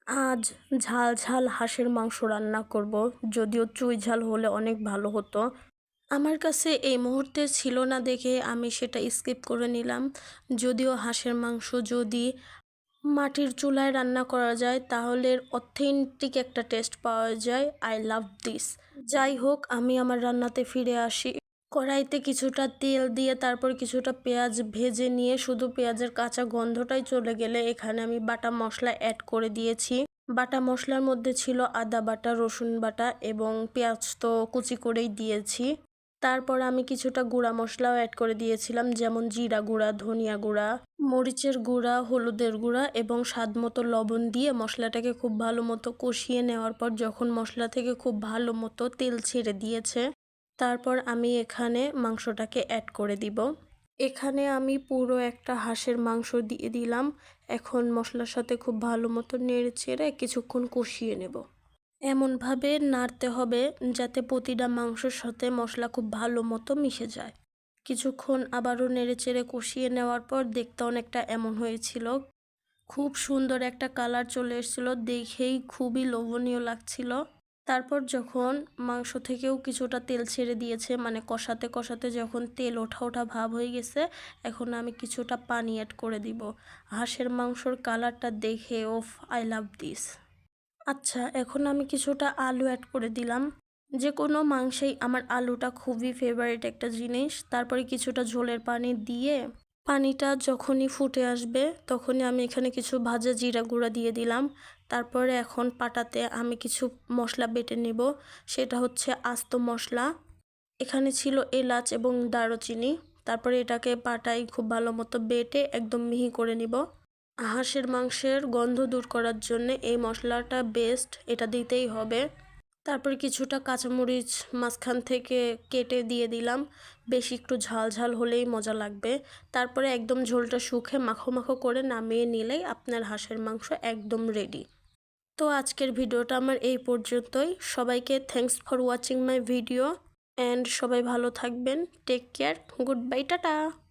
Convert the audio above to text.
আজ ঝাল ঝাল হাঁসের মাংস রান্না করব। যদিও চুই ঝাল হলে অনেক ভালো হতো। আমার কাছে এই মুহূর্তে ছিল না দেখে আমি সেটা স্কিপ করে নিলাম। যদিও হাঁসের মাংস যদি মাটির চুলায় রান্না করা যায় তাহলে অথেন্টিক একটা টেস্ট পাওয়া যায়। I love this. যাই হোক, আমি আমার রান্নাতে ফিরে আসি। কড়াইতে কিছুটা তেল দিয়ে তারপর কিছুটা পেঁয়াজ ভেজে নিয়ে শুধু পেঁয়াজের কাঁচা গন্ধটাই চলে গেলে এখানে আমি বাটা মশলা অ্যাড করে দিয়েছি। বাটা মশলার মধ্যে ছিল আদা বাটা, রসুন বাটা এবং পেঁয়াজ তো কুচি করেই দিয়েছি। তারপর আমি কিছুটা গুঁড়া মশলাও অ্যাড করে দিয়েছিলাম, যেমন জিরা গুঁড়া, ধনিয়া গুঁড়া, মরিচের গুঁড়া, হলুদের গুঁড়া এবং স্বাদ মতো লবণ দিয়ে মশলাটাকে খুব ভালো মতো কষিয়ে নেওয়ার পর যখন মশলা থেকে খুব ভালো মতো তেল ছেড়ে দিয়েছে তারপর আমি এখানে মাংসটাকে অ্যাড করে দিব। এখানে আমি পুরো একটা হাঁসের মাংস দিয়ে দিলাম। এখন মশলার সাথে খুব ভালো মতো নেড়ে চেড়ে কিছুক্ষণ কষিয়ে নেব। এমনভাবে নাড়তে হবে যাতে প্রতিটা মাংসর সাথে মশলা খুব ভালো মতো মিশে যায়। কিছুক্ষণ আবারও নেড়ে চেড়ে কষিয়ে নেওয়ার পর দেখতে অনেকটা এমন হয়েছিল। খুব সুন্দর একটা কালার চলে এসেছিলো, দেখেই খুবই লোভনীয় লাগছিল। তারপর যখন মাংস থেকেও কিছুটা তেল ছেড়ে দিয়েছে, মানে কষাতে কষাতে যখন তেল ওঠা ওঠা ভাব হয়ে গেছে, এখন আমি কিছুটা পানি অ্যাড করে দিব। হাঁসের মাংসর কালারটা দেখে ওফ, আই লাভ দিস। আচ্ছা, এখন আমি কিছুটা আলু অ্যাড করে দিলাম। যে কোনো মাংসেই আমার আলুটা খুবই ফেভারিট একটা জিনিস। তারপরে কিছুটা ঝোলের পানি দিয়ে পানিটা যখনই ফুটে আসবে তখনই আমি এখানে কিছু ভাজা জিরা গুঁড়া দিয়ে দিলাম। তারপরে এখন পাটাতে আমি কিছু মশলা বেটে নেব। সেটা হচ্ছে আস্ত মশলা। এখানে ছিল এলাচ এবং দারুচিনি। তারপরে এটাকে পাটায় খুব ভালো মতো বেটে একদম মিহি করে নিব। হাঁসের মাংসের গন্ধ দূর করার জন্য এই মশলাটা বেস্ট, এটা দিতেই হবে। তারপরে কিছুটা কাঁচামরিচ মাঝখান থেকে কেটে দিয়ে দিলাম। বেশি একটু ঝাল ঝাল হলেই মজা লাগবে। তারপরে একদম ঝোলটা শুকিয়ে মাখো মাখো করে নামিয়ে নিলেই আপনার হাঁসের মাংস একদম রেডি। তো আজকের ভিডিওটা আমার এই পর্যন্তই। সবাইকে thanks for watching my video and সবাই ভালো থাকবেন। Take care, good bye, tata.